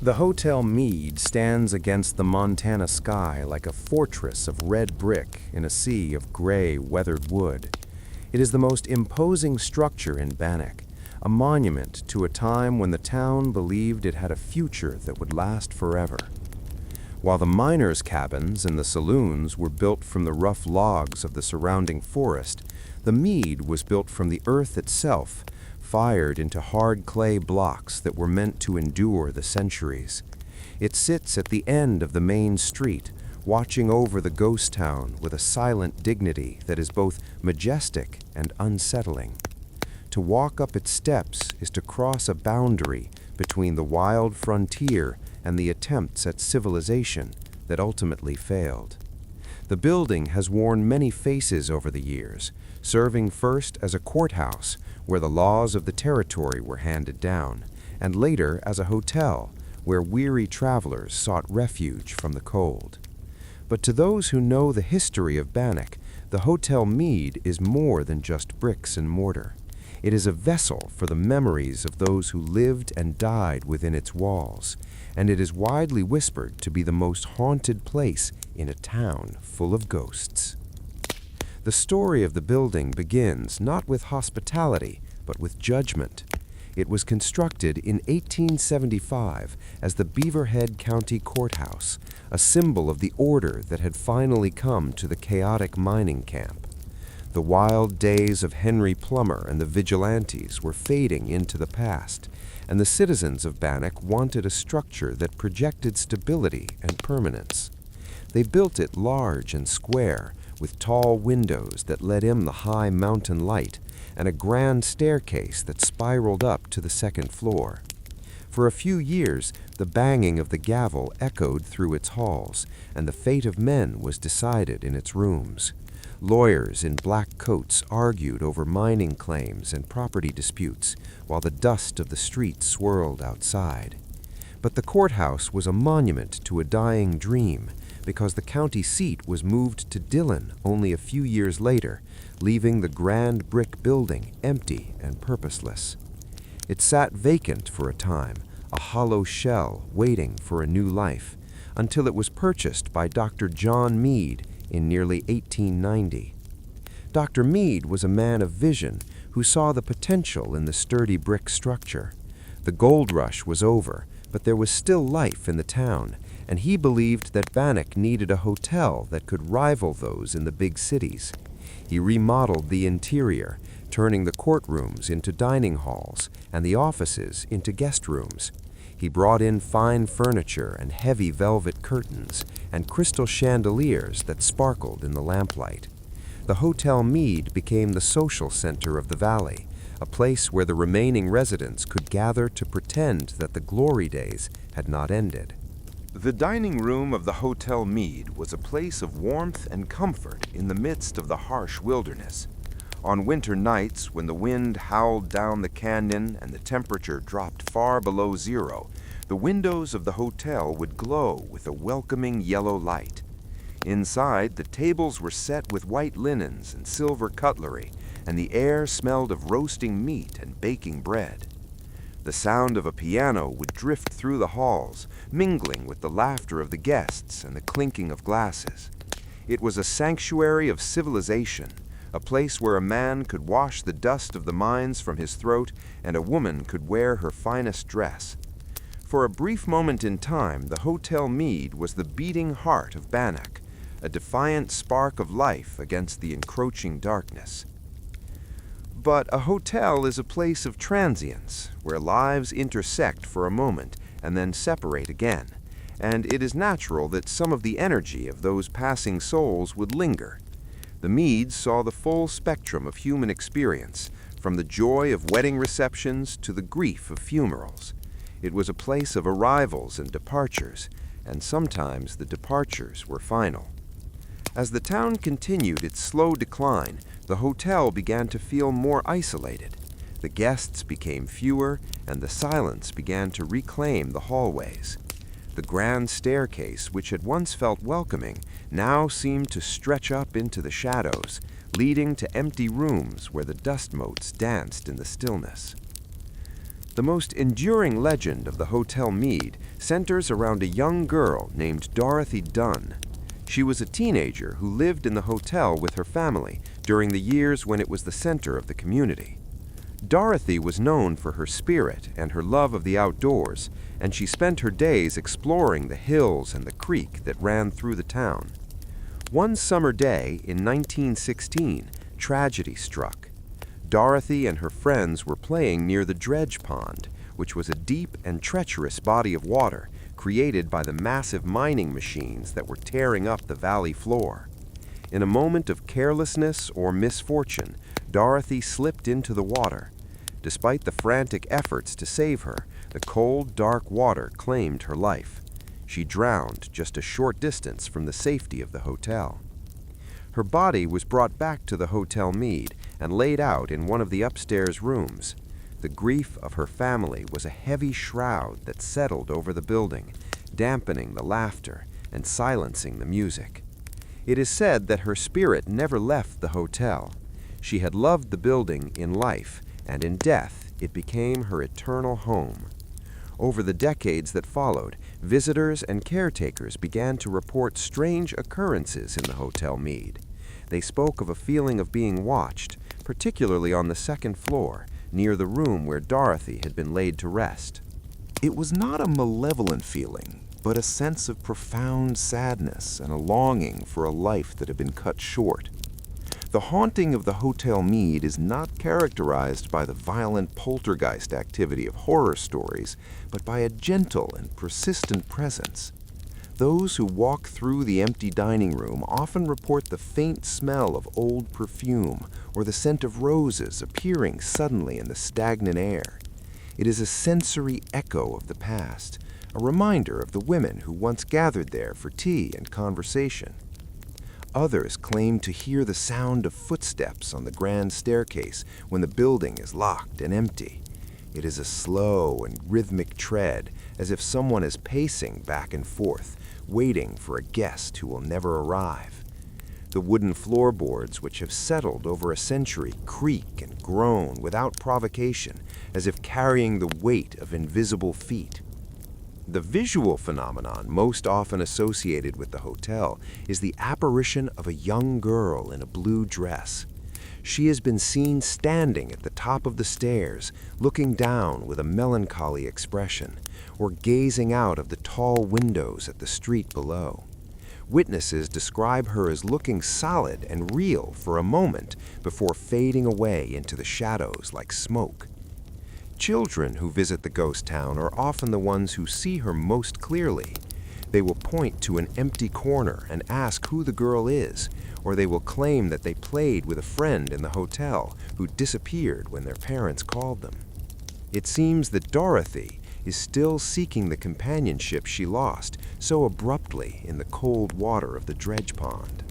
The Hotel Meade stands against the Montana sky like a fortress of red brick in a sea of gray, weathered wood. It is the most imposing structure in Bannack, a monument to a time when the town believed it had a future that would last forever. While the miners' cabins and the saloons were built from the rough logs of the surrounding forest, the Meade was built from the earth itself, fired into hard clay blocks that were meant to endure the centuries. It sits at the end of the main street, watching over the ghost town with a silent dignity that is both majestic and unsettling. To walk up its steps is to cross a boundary between the wild frontier and the attempts at civilization that ultimately failed. The building has worn many faces over the years, serving first as a courthouse where the laws of the territory were handed down, and later as a hotel where weary travelers sought refuge from the cold. But to those who know the history of Bannack, the Hotel Meade is more than just bricks and mortar. It is a vessel for the memories of those who lived and died within its walls, and it is widely whispered to be the most haunted place in a town full of ghosts. The story of the building begins not with hospitality, but with judgment. It was constructed in 1875 as the Beaverhead County Courthouse, a symbol of the order that had finally come to the chaotic mining camp. The wild days of Henry Plummer and the vigilantes were fading into the past, and the citizens of Bannack wanted a structure that projected stability and permanence. They built it large and square, with tall windows that let in the high mountain light and a grand staircase that spiraled up to the second floor. For a few years, the banging of the gavel echoed through its halls, and the fate of men was decided in its rooms. Lawyers in black coats argued over mining claims and property disputes, while the dust of the street swirled outside. But the courthouse was a monument to a dying dream, because the county seat was moved to Dillon only a few years later, leaving the grand brick building empty and purposeless. It sat vacant for a time, a hollow shell waiting for a new life, until it was purchased by Dr. John Meade in nearly 1890. Dr. Meade was a man of vision who saw the potential in the sturdy brick structure. The gold rush was over, but there was still life in the town, and he believed that Bannack needed a hotel that could rival those in the big cities. He remodeled the interior, turning the courtrooms into dining halls and the offices into guest rooms. He brought in fine furniture and heavy velvet curtains and crystal chandeliers that sparkled in the lamplight. The Hotel Meade became the social center of the valley, a place where the remaining residents could gather to pretend that the glory days had not ended. The dining room of the Hotel Meade was a place of warmth and comfort in the midst of the harsh wilderness. On winter nights, when the wind howled down the canyon and the temperature dropped far below zero, the windows of the hotel would glow with a welcoming yellow light. Inside, the tables were set with white linens and silver cutlery, and the air smelled of roasting meat and baking bread. The sound of a piano would drift through the halls, mingling with the laughter of the guests and the clinking of glasses. It was a sanctuary of civilization, a place where a man could wash the dust of the mines from his throat and a woman could wear her finest dress. For a brief moment in time, the Hotel Meade was the beating heart of Bannack, a defiant spark of life against the encroaching darkness. But a hotel is a place of transience, where lives intersect for a moment and then separate again, and it is natural that some of the energy of those passing souls would linger. The Meades saw the full spectrum of human experience, from the joy of wedding receptions to the grief of funerals. It was a place of arrivals and departures, and sometimes the departures were final. As the town continued its slow decline, the hotel began to feel more isolated. The guests became fewer, and the silence began to reclaim the hallways. The grand staircase, which had once felt welcoming, now seemed to stretch up into the shadows, leading to empty rooms where the dust motes danced in the stillness. The most enduring legend of the Hotel Mead centers around a young girl named Dorothy Dunn. She was a teenager who lived in the hotel with her family during the years when it was the center of the community. Dorothy was known for her spirit and her love of the outdoors, and she spent her days exploring the hills and the creek that ran through the town. One summer day in 1916, tragedy struck. Dorothy and her friends were playing near the dredge pond, which was a deep and treacherous body of water created by the massive mining machines that were tearing up the valley floor. In a moment of carelessness or misfortune, Dorothy slipped into the water. Despite the frantic efforts to save her, the cold, dark water claimed her life. She drowned just a short distance from the safety of the hotel. Her body was brought back to the Hotel Mead and laid out in one of the upstairs rooms. The grief of her family was a heavy shroud that settled over the building, dampening the laughter and silencing the music. It is said that her spirit never left the hotel. She had loved the building in life, and in death it became her eternal home. Over the decades that followed, visitors and caretakers began to report strange occurrences in the Hotel Mead. They spoke of a feeling of being watched, particularly on the second floor, near the room where Dorothy had been laid to rest. It was not a malevolent feeling, but a sense of profound sadness and a longing for a life that had been cut short. The haunting of the Hotel Mead is not characterized by the violent poltergeist activity of horror stories, but by a gentle and persistent presence. Those who walk through the empty dining room often report the faint smell of old perfume or the scent of roses appearing suddenly in the stagnant air. It is a sensory echo of the past, a reminder of the women who once gathered there for tea and conversation. Others claim to hear the sound of footsteps on the grand staircase when the building is locked and empty. It is a slow and rhythmic tread, as if someone is pacing back and forth, waiting for a guest who will never arrive. The wooden floorboards, which have settled over a century, creak and groan without provocation, as if carrying the weight of invisible feet. The visual phenomenon most often associated with the hotel is the apparition of a young girl in a blue dress. She has been seen standing at the top of the stairs, looking down with a melancholy expression, or gazing out of the tall windows at the street below. Witnesses describe her as looking solid and real for a moment before fading away into the shadows like smoke. Children who visit the ghost town are often the ones who see her most clearly. They will point to an empty corner and ask who the girl is, or they will claim that they played with a friend in the hotel who disappeared when their parents called them. It seems that Dorothy is still seeking the companionship she lost so abruptly in the cold water of the dredge pond.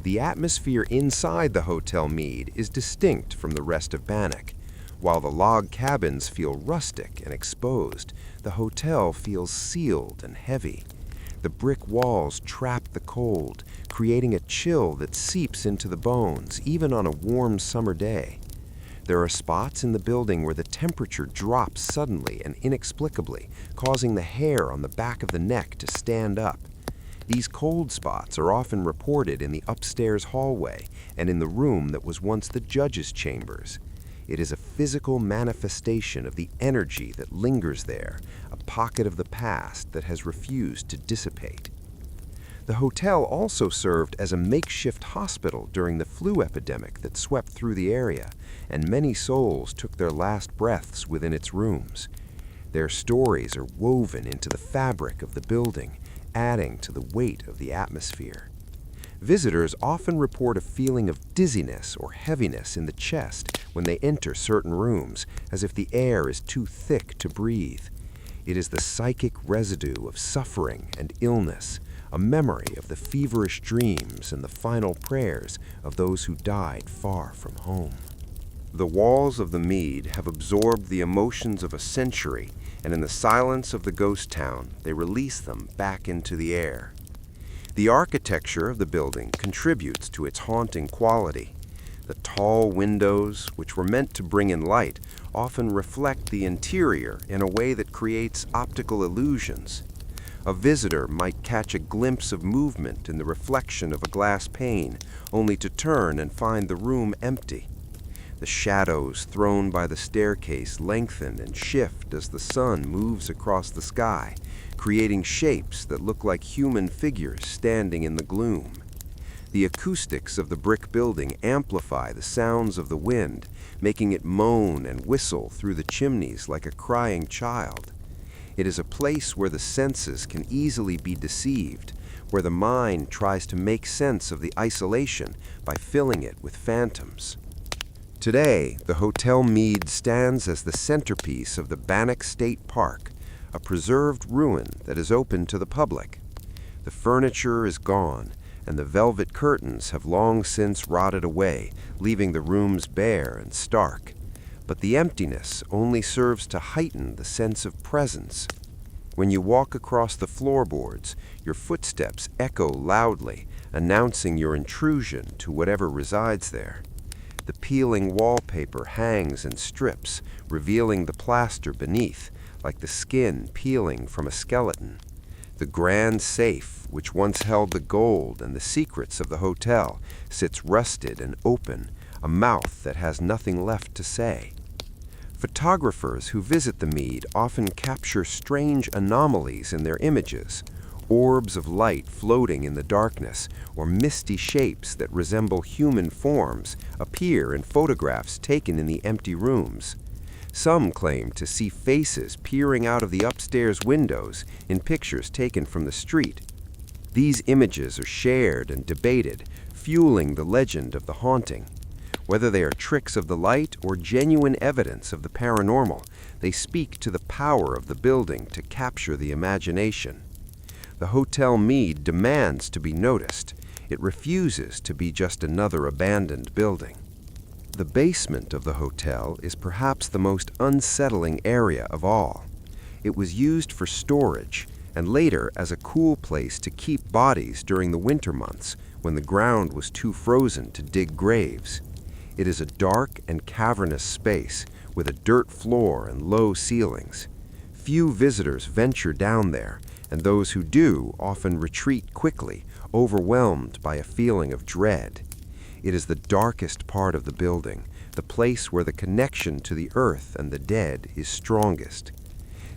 The atmosphere inside the Hotel Mead is distinct from the rest of Bannack. While the log cabins feel rustic and exposed, the hotel feels sealed and heavy. The brick walls trap the cold, creating a chill that seeps into the bones, even on a warm summer day. There are spots in the building where the temperature drops suddenly and inexplicably, causing the hair on the back of the neck to stand up. These cold spots are often reported in the upstairs hallway and in the room that was once the judge's chambers. It is a physical manifestation of the energy that lingers there, a pocket of the past that has refused to dissipate. The hotel also served as a makeshift hospital during the flu epidemic that swept through the area, and many souls took their last breaths within its rooms. Their stories are woven into the fabric of the building, adding to the weight of the atmosphere. Visitors often report a feeling of dizziness or heaviness in the chest when they enter certain rooms, as if the air is too thick to breathe. It is the psychic residue of suffering and illness, a memory of the feverish dreams and the final prayers of those who died far from home. The walls of the Mead have absorbed the emotions of a century, and in the silence of the ghost town, they release them back into the air. The architecture of the building contributes to its haunting quality. The tall windows, which were meant to bring in light, often reflect the interior in a way that creates optical illusions. A visitor might catch a glimpse of movement in the reflection of a glass pane, only to turn and find the room empty. The shadows thrown by the staircase lengthen and shift as the sun moves across the sky, creating shapes that look like human figures standing in the gloom. The acoustics of the brick building amplify the sounds of the wind, making it moan and whistle through the chimneys like a crying child. It is a place where the senses can easily be deceived, where the mind tries to make sense of the isolation by filling it with phantoms. Today, the Hotel Meade stands as the centerpiece of the Bannack State Park, a preserved ruin that is open to the public. The furniture is gone, and the velvet curtains have long since rotted away, leaving the rooms bare and stark. But the emptiness only serves to heighten the sense of presence. When you walk across the floorboards, your footsteps echo loudly, announcing your intrusion to whatever resides there. The peeling wallpaper hangs in strips, revealing the plaster beneath, like the skin peeling from a skeleton. The grand safe, which once held the gold and the secrets of the hotel, sits rusted and open, a mouth that has nothing left to say. Photographers who visit the Meade often capture strange anomalies in their images, orbs of light floating in the darkness, or misty shapes that resemble human forms appear in photographs taken in the empty rooms. Some claim to see faces peering out of the upstairs windows in pictures taken from the street. These images are shared and debated, fueling the legend of the haunting. Whether they are tricks of the light or genuine evidence of the paranormal, they speak to the power of the building to capture the imagination. The Hotel Meade demands to be noticed. It refuses to be just another abandoned building. The basement of the hotel is perhaps the most unsettling area of all. It was used for storage and later as a cool place to keep bodies during the winter months when the ground was too frozen to dig graves. It is a dark and cavernous space with a dirt floor and low ceilings. Few visitors venture down there, and those who do often retreat quickly, overwhelmed by a feeling of dread. It is the darkest part of the building, the place where the connection to the earth and the dead is strongest.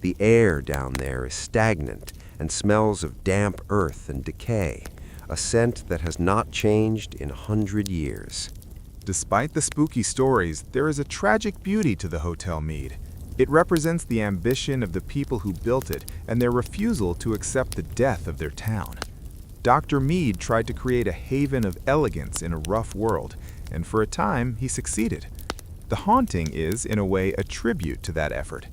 The air down there is stagnant and smells of damp earth and decay, a scent that has not changed in 100 years. Despite the spooky stories, there is a tragic beauty to the Hotel Meade. It represents the ambition of the people who built it and their refusal to accept the death of their town. Dr. Meade tried to create a haven of elegance in a rough world, and for a time he succeeded. The haunting is, in a way, a tribute to that effort.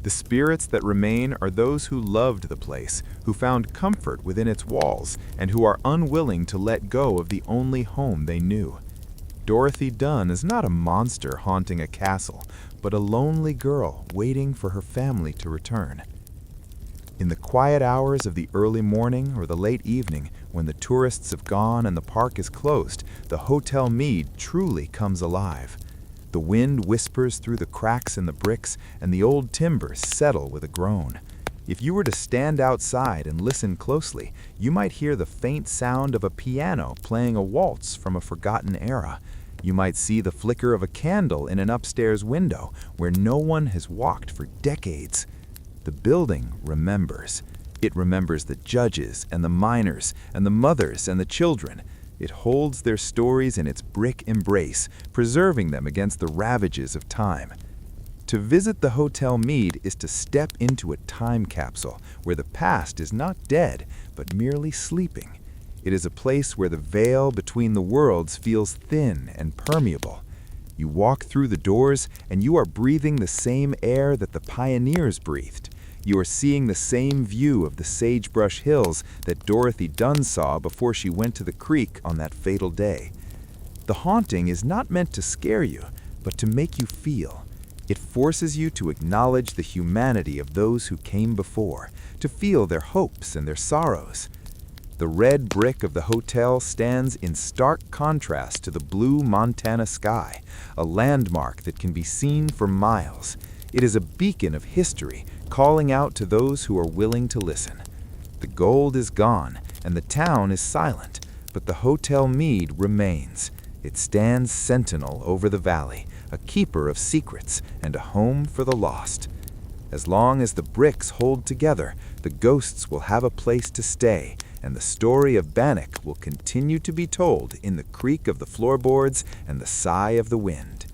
The spirits that remain are those who loved the place, who found comfort within its walls, and who are unwilling to let go of the only home they knew. Dorothy Dunn is not a monster haunting a castle, but a lonely girl waiting for her family to return. In the quiet hours of the early morning or the late evening, when the tourists have gone and the park is closed, the Hotel Meade truly comes alive. The wind whispers through the cracks in the bricks, and the old timbers settle with a groan. If you were to stand outside and listen closely, you might hear the faint sound of a piano playing a waltz from a forgotten era. You might see the flicker of a candle in an upstairs window where no one has walked for decades. The building remembers. It remembers the judges and the miners and the mothers and the children. It holds their stories in its brick embrace, preserving them against the ravages of time. To visit the Hotel Meade is to step into a time capsule where the past is not dead, but merely sleeping. It is a place where the veil between the worlds feels thin and permeable. You walk through the doors and you are breathing the same air that the pioneers breathed. You are seeing the same view of the sagebrush hills that Dorothy Dunn saw before she went to the creek on that fatal day. The haunting is not meant to scare you, but to make you feel. It forces you to acknowledge the humanity of those who came before, to feel their hopes and their sorrows. The red brick of the hotel stands in stark contrast to the blue Montana sky, a landmark that can be seen for miles. It is a beacon of history, calling out to those who are willing to listen. The gold is gone, and the town is silent, but the Hotel Meade remains. It stands sentinel over the valley, a keeper of secrets and a home for the lost. As long as the bricks hold together, the ghosts will have a place to stay, and the story of Bannack will continue to be told in the creak of the floorboards and the sigh of the wind.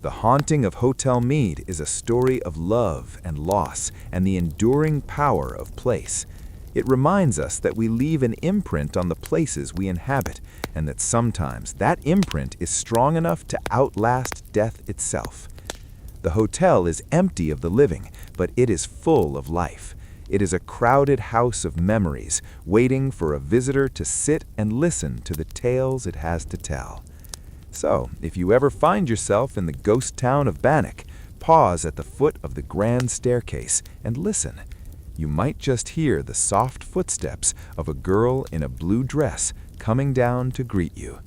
The haunting of Hotel Meade is a story of love and loss and the enduring power of place. It reminds us that we leave an imprint on the places we inhabit, and that sometimes that imprint is strong enough to outlast death itself. The hotel is empty of the living, but it is full of life. It is a crowded house of memories, waiting for a visitor to sit and listen to the tales it has to tell. So, if you ever find yourself in the ghost town of Bannack, pause at the foot of the grand staircase and listen. You might just hear the soft footsteps of a girl in a blue dress coming down to greet you.